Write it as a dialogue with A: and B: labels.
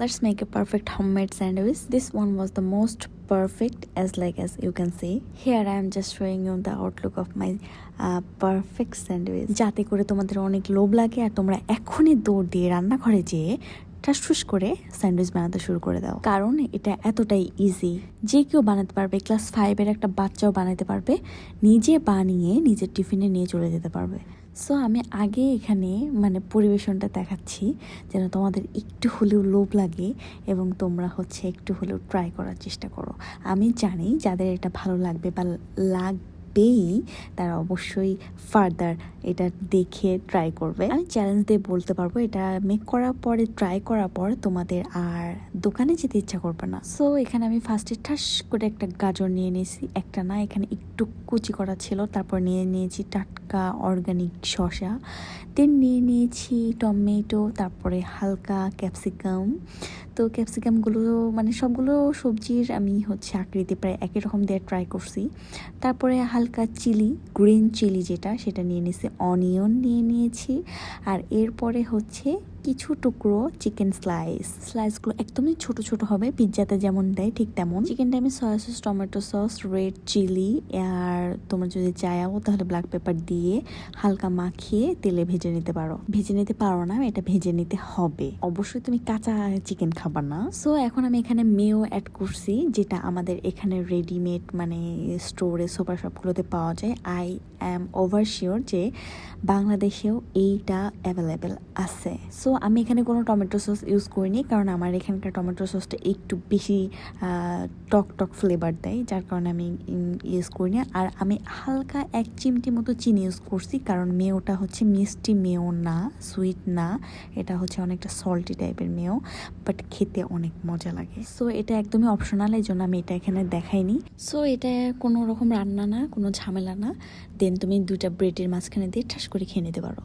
A: Let's make a perfect homemade sandwich. This one was the most perfect as you can see. Here I am just showing you the outlook of my perfect sandwich. যাতে করে তোমাদের অনেক লোভ লাগে আর তোমরা এখনই দৌড় দিয়ে রান্নাঘরে যেয়ে ঠাসঠুস করে স্যান্ডউইচ বানাতে শুরু করে দাও, কারণ এটা এতটাই ইজি। যে কেউ বানাতে পারবে, ক্লাস 5-এর একটা বাচ্চাও বানাতে পারবে, নিজে বানিয়ে নিজের টিফিনে নিয়ে চলে যেতে পারবে। সো আমি আগে এখানে পরিবেশনটা দেখাচ্ছি যেন তোমাদের একটু হলেও লোভ লাগে এবং তোমরা একটু হলেও ট্রাই করার চেষ্টা করো। আমি জানি যাদের এটা ভালো লাগবে বা লাগবেই তারা অবশ্যই ফার্দার এটা দেখে ট্রাই করবে। আমি চ্যালেঞ্জ দিয়ে বলতে পারবো এটা মেক করার পরে, ট্রাই করার পর তোমাদের আর দোকানে যেতে ইচ্ছা করবে না। সো এখানে আমি ফার্স্টে ঠাস করে একটা গাজর নিয়ে নিয়েছি, একটা না এখানে একটু কুচি করা ছিল, তারপর নিয়ে নিয়েছি টাটকা অর্গানিক শসা, দেন নিয়ে নিয়েছি টমেটো, তারপরে হালকা ক্যাপসিকাম। তো ক্যাপসিকামগুলো সবগুলো সবজির আমি আকৃতি প্রায় একই রকম দিয়ে ট্রাই করছি। তারপরে হালকা চিলি, গ্রিন চিলি যেটা, সেটা নিয়ে নিয়েছি, অনিয়ন নিয়ে নিয়েছি, আর এরপরে কিছু টুকরো চিকেন স্লাইসগুলো একদমই ছোট ছোট হবে, পিৎজাতে যেমন দেয় ঠিক তেমন। চিকেনটা আমি soya sauce, tomato sauce, red chilli আর তোমরা যদি চাও তাহলে ব্ল্যাক পেপার দিয়ে হালকা মাখিয়ে তেলে ভেজে নিতে পারো। ভেজে নিতে পারো না, এটা ভেজে নিতে হবে, অবশ্যই তুমি কাঁচা চিকেন খাবা না। সো এখন আমি এখানে মেও অ্যাড করছি, যেটা আমাদের এখানে রেডিমেড স্টোরে সুপার শপগুলোতে পাওয়া যায়। আই অ্যাম ওভার শিওর যে বাংলাদেশেও এইটা অ্যাভেলেবেল আছে। সো আমি এখানে কোনো টমেটো সস ইউজ করিনি, কারণ আমার এখানকার টমেটো সসটা একটু বেশি টক ফ্লেভার দেয়, যার কারণে আমি ইউজ করি না। আর আমি হালকা 1 চিমটি মতো চিনি ইউজ করছি, কারণ মেয়োটা মিষ্টি মেয়ো না, সুইট না, এটা অনেকটা সল্টি টাইপের মেয়ো, বাট খেতে অনেক মজা লাগে। সো এটা একদমই অপশনাল, এই জন্য আমি এটা এখানে দেখাইনি। সো এটা কোনো রকম রান্না না, কোনো ঝামেলা না। দেন তুমি 2টা ব্রেডের মাঝখানে দিয়ে ঠাস করে খেয়ে নিতে পারো।